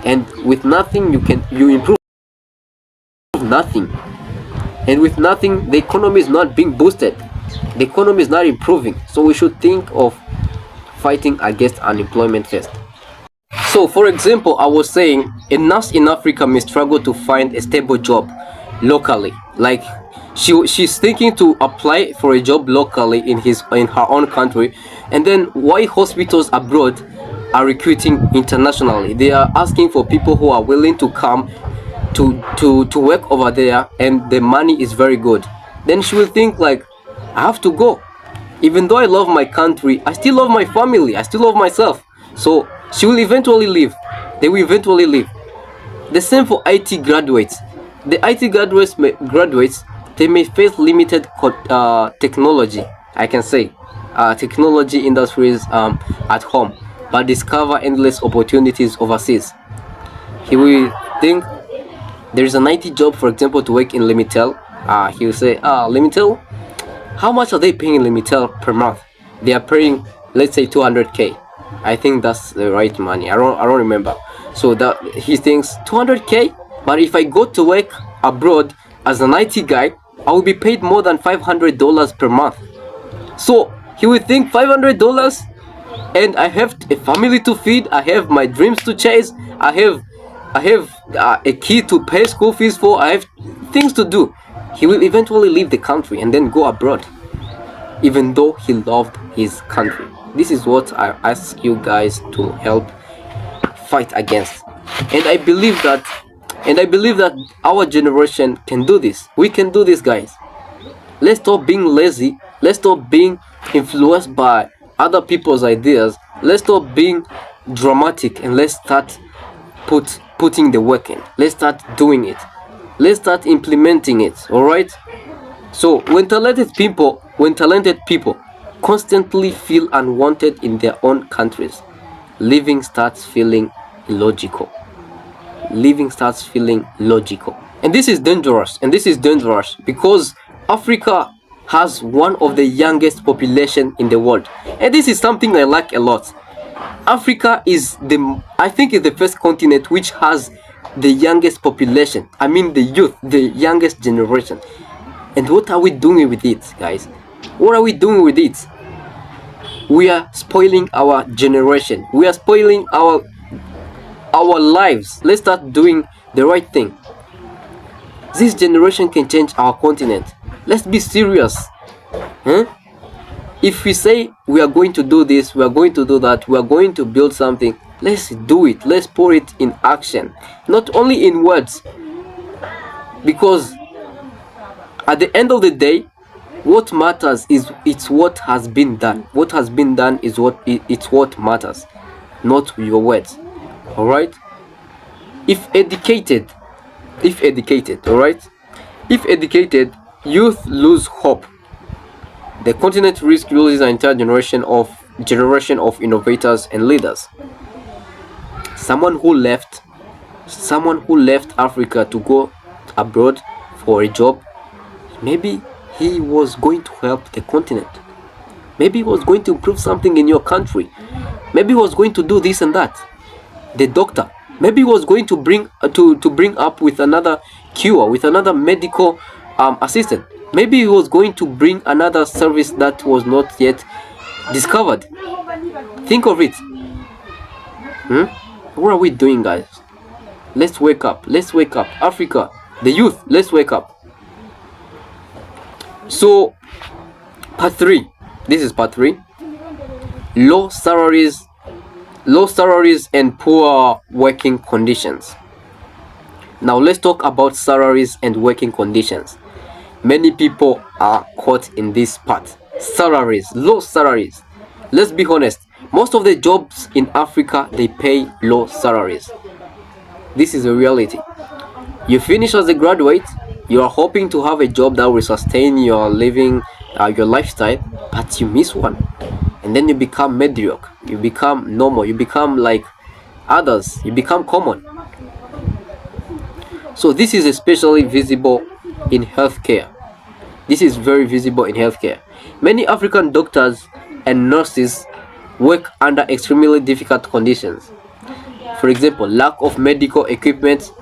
and with nothing you improve nothing, and with nothing the economy is not being boosted, the economy is not improving. So we should think of fighting against unemployment first. So for example, I was saying a nurse in Africa may struggle to find a stable job locally. Like she's thinking to apply for a job locally in her own country, and then why hospitals abroad are recruiting internationally. They are asking for people who are willing to come to work over there, and the money is very good. Then she will think like, I have to go. Even though I love my country, I still love my family, I still love myself. So she will eventually leave. They will eventually leave. The same for IT graduates. The IT graduates, they may face limited technology, I can say, technology industries at home, but discover endless opportunities overseas. He will think there is an IT job, for example, to work in Limitel. He will say, Limitel, how much are they paying in Limitel per month? They are paying, let's say, 200k. I think that's the right money. I don't remember. So that he thinks 200k, but if I go to work abroad as an IT guy, I will be paid more than $500 per month. So he will think $500, and I have a family to feed, I have my dreams to chase, I have a kid to pay school fees for, I have things to do. He will eventually leave the country and then go abroad, even though he loved his country. This is what I ask you guys to help fight against. And I believe that our generation can do this. We can do this, guys. Let's stop being lazy. Let's stop being influenced by other people's ideas. Let's stop being dramatic, and let's start putting the work in. Let's start doing it. Let's start implementing it. All right. So when talented people constantly feel unwanted in their own countries, living starts feeling illogical. Living starts feeling logical. And this is dangerous. Because Africa has one of the youngest population in the world. And this is something I like a lot. Africa is the first continent which has the youngest population. I mean the youth, the youngest generation. And what are we doing with it, guys? What are we doing with it? We are spoiling our generation. We are spoiling our lives. Let's start doing the right thing. This generation can change our continent. Let's be serious. If we say we are going to do this, we are going to do that, we are going to build something, let's do it. Let's put it in action, not only in words. Because at the end of the day, what matters is it's what has been done. What has been done is what matters, not your words. All right. If educated, all right, if educated youth lose hope, the continent risks losing an entire generation of innovators and leaders. Someone who left Africa to go abroad for a job, maybe he was going to help the continent. Maybe he was going to improve something in your country. Maybe he was going to do this and that. The doctor, maybe he was going to bring up with another cure, with another medical assistant. Maybe he was going to bring another service that was not yet discovered. Think of it. What are we doing, guys? Let's wake up. Africa, the youth, let's wake up. So part 3, this is part 3. Low salaries and poor working conditions. Now let's talk about salaries and working conditions. Many people are caught in this part. Low salaries. Let's be honest, most of the jobs in Africa, they pay low salaries. This is a reality. You finish as a graduate, you are hoping to have a job that will sustain your living, your lifestyle, but you miss one, and then you become mediocre, you become normal, you become like others, you become common. So this is especially visible in healthcare. This is very visible in healthcare. Many African doctors and nurses work under extremely difficult conditions. For example, lack of medical equipment,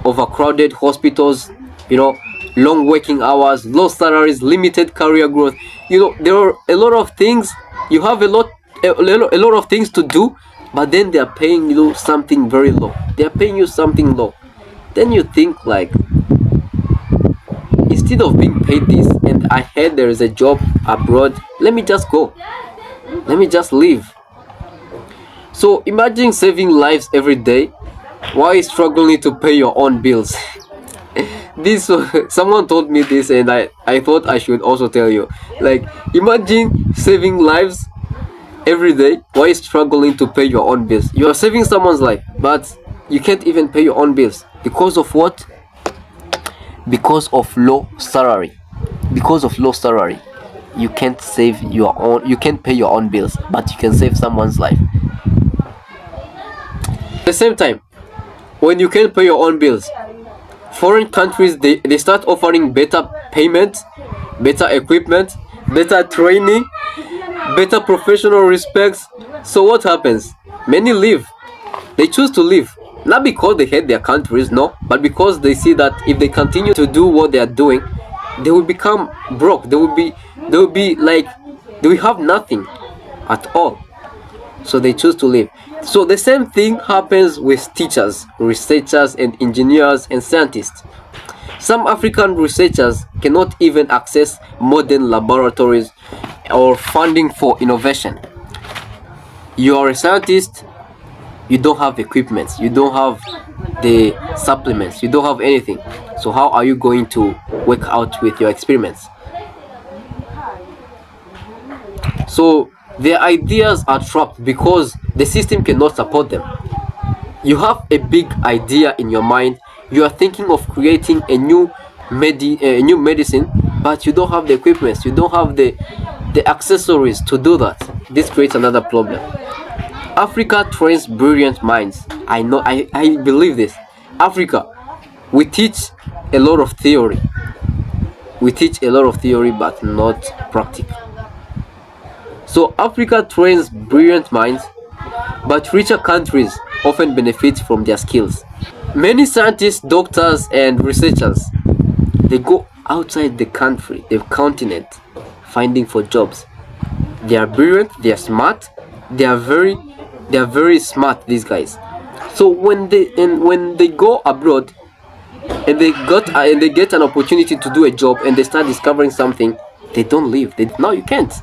overcrowded hospitals, long working hours, low salaries, limited career growth. There are a lot of things. You have a lot of things to do, but then they are paying you something very low. They are paying you something low. Then you think like, instead of being paid this, and I heard there is a job abroad, let me just go. Let me just leave. So imagine saving lives every day while struggling to pay your own bills. This someone told me this, and I thought I should also tell you. Like, imagine saving lives every day while struggling to pay your own bills. You are saving someone's life, but you can't even pay your own bills. Because of what? Because of low salary. Because of low salary, you can't pay your own bills, but you can save someone's life. At the same time, when you can't pay your own bills, foreign countries, they start offering better payment, better equipment, better training, better professional respects. So what happens? Many leave. They choose to leave, not because they hate their countries, no, but because they see that if they continue to do what they are doing, they will become broke. They will be like, they will have nothing at all. So they choose to leave. So the same thing happens with teachers, researchers, and engineers and scientists. Some African researchers cannot even access modern laboratories or funding for innovation. You are a scientist, you don't have equipment, you don't have the supplements, you don't have anything. So how are you going to work out with your experiments? So their ideas are trapped because the system cannot support them. You have a big idea in your mind, you are thinking of creating a new medicine, but you don't have the equipment, you don't have the accessories to do that. This creates another problem. Africa trains brilliant minds. I believe this. Africa, we teach a lot of theory. We teach a lot of theory, but not practical. So Africa trains brilliant minds, but richer countries often benefit from their skills. Many scientists, doctors, and researchers, they go outside the country, the continent, finding for jobs. They are brilliant, they are smart, they are very smart, these guys. So when they go abroad and they get an opportunity to do a job and they start discovering something, they don't leave. No, you can't.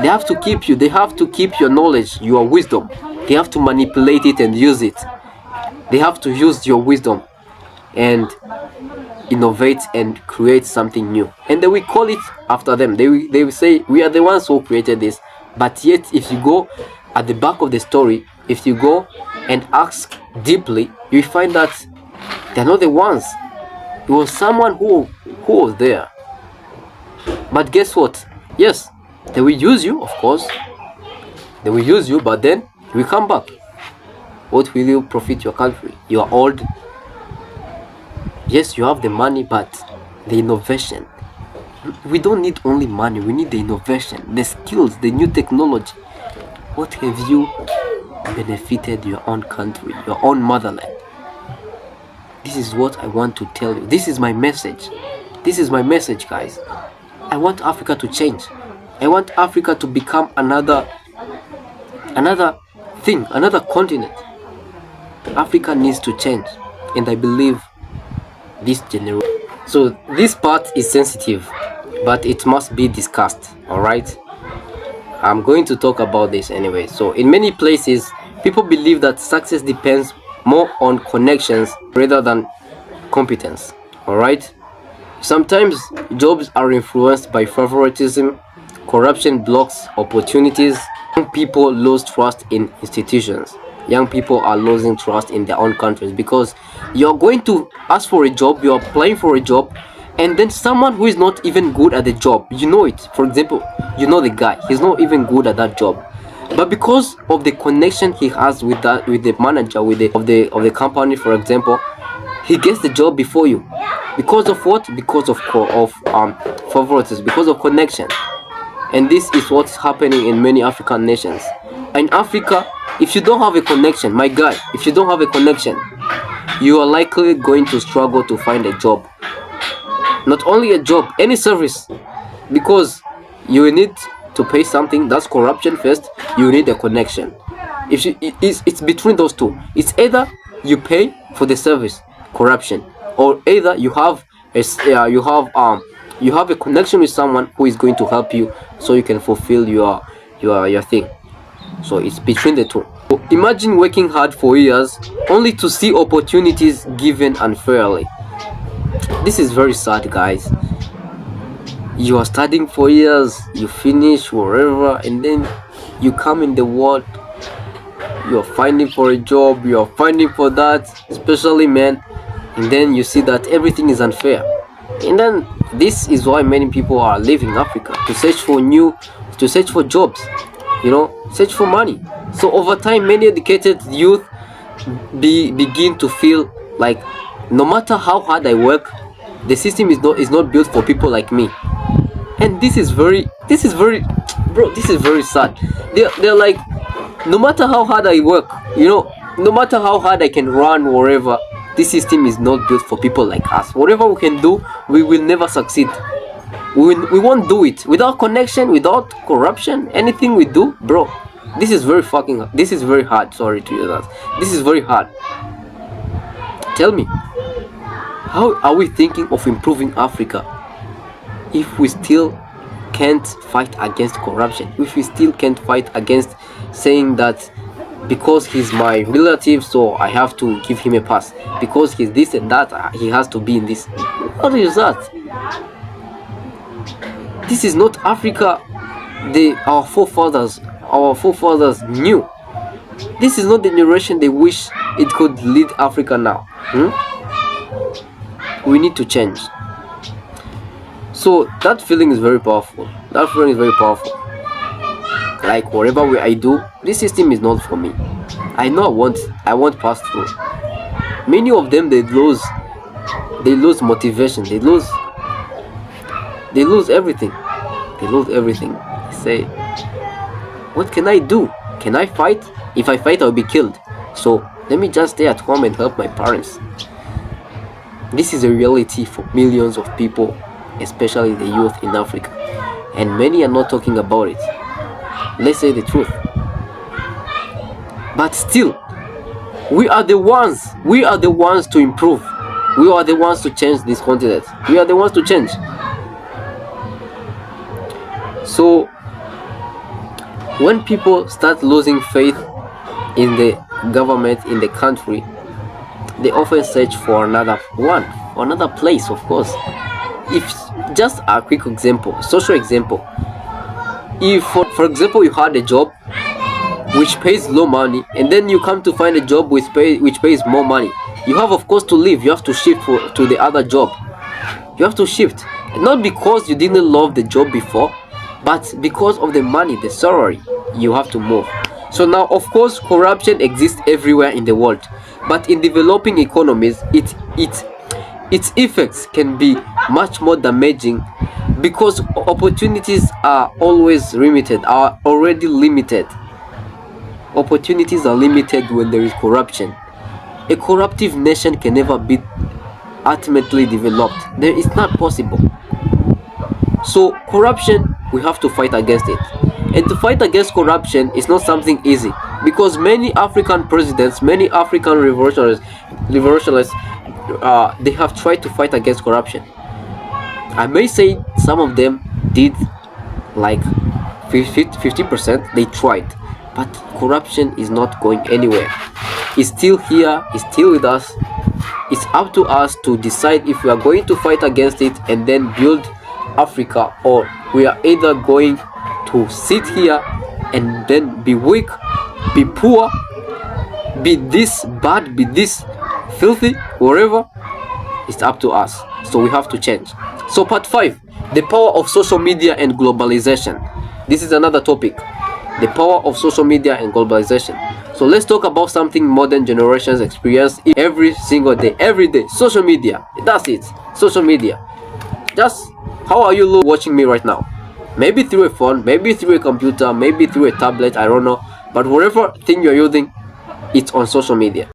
They have to keep you. They have to keep your knowledge, your wisdom. They have to manipulate it and use it. They have to use your wisdom and innovate and create something new. And then we call it after them. They will say, we are the ones who created this. But yet, if you go at the back of the story, if you go and ask deeply, you find that they're not the ones. It was someone who was there. But guess what? Yes, they will use you, of course. They will use you, but then you will come back. What will you profit your country? You are old. Yes, you have the money, but the innovation. We don't need only money, we need the innovation, the skills, the new technology. What have you benefited your own country, your own motherland? This is what I want to tell you. This is my message. This is my message, guys. I want Africa to change. I want Africa to become another thing, another continent. Africa needs to change, and I believe this generation. So this part is sensitive, but it must be discussed. All right, I'm going to talk about this anyway. So in many places, people believe that success depends more on connections rather than competence. All right, sometimes jobs are influenced by favoritism, corruption blocks opportunities, young people lose trust in institutions. Young people are losing trust in their own countries because you're going to ask for a job, you're applying for a job, and then someone who is not even good at the job, you know it. For example, you know the guy, he's not even good at that job, but because of the connection he has with the manager, with the company, for example, he gets the job before you. Because of what? Because of favoritism, because of connection. And this is what's happening in many African nations. In Africa, If you don't have a connection, my guy, if you don't have a connection, you are likely going to struggle to find a job. Not only a job, any service, because you will need to pay something. That's corruption first. You need a connection. It's between those two. It's either you pay for the service, corruption, or either you have you have a connection with someone who is going to help you so you can fulfill your thing. So it's between the two. So imagine working hard for years only to see opportunities given unfairly. This is very sad, guys. You are studying for years, you finish wherever, and then you come in the world, you are finding for a job, you are finding for that, especially men, and then you see that everything is unfair. And then this is why many people are leaving Africa to search for jobs, search for money. So over time, many educated youth begin to feel like no matter how hard I work, the system is not built for people like me. And this is very bro, this is very sad. They're like, no matter how hard I work, no matter how hard I can run wherever, this system is not built for people like us. Whatever we can do, we will never succeed. We won't do it without connection, without corruption. Anything we do, bro, this is very hard. Sorry to you that this is very hard. Tell me, how are we thinking of improving Africa if we still can't fight against corruption? If we still can't fight against saying that because he's my relative, so I have to give him a pass, because he's this and that, he has to be in this. What is that? This is not Africa our forefathers knew. This is not the generation they wish it could lead Africa now. We need to change. So that feeling is very powerful. Like whatever I do, this system is not for me. I know I won't pass through. Many of them, they lose motivation. They lose everything. They say, what can I do? Can I fight? If I fight, I'll be killed. So let me just stay at home and help my parents. This is a reality for millions of people, especially the youth in Africa, and many are not talking about it. Let's say the truth. But still, we are the ones to improve. We are the ones to change this continent. We are the ones to change. So when people start losing faith in the government, in the country, they often search for another place, of course. If just a quick example, social example, if for example you had a job which pays low money, and then you come to find a job which pays more money, you have of course to leave. You have to shift to the other job. You have to shift, not because you didn't love the job before, but because of the money, the salary. You have to move. So now, of course, corruption exists everywhere in the world, but in developing economies, its effects can be much more damaging, because opportunities are already limited. Opportunities are limited when there is corruption. A corruptive nation can never be ultimately developed. It's not possible. So corruption, we have to fight against it. And to fight against corruption is not something easy, because many African presidents, many African revolutionists, they have tried to fight against corruption. I may say some of them did like 50%. They tried, but corruption is not going anywhere. It's still here. It's still with us. It's up to us to decide if we are going to fight against it and then build Africa, or we are either going to sit here and then be weak, be poor, be this bad, be this filthy, whatever. It's up to us. So we have to change. So part 5, the power of social media and globalization. This is another topic, the power of social media and globalization. So let's talk about something modern generations experience every single day, every day. Social media. That's it. Social media. Just how are you watching me right now? Maybe through a phone, maybe through a computer, maybe through a tablet, I don't know. But whatever thing you're using, it's on social media.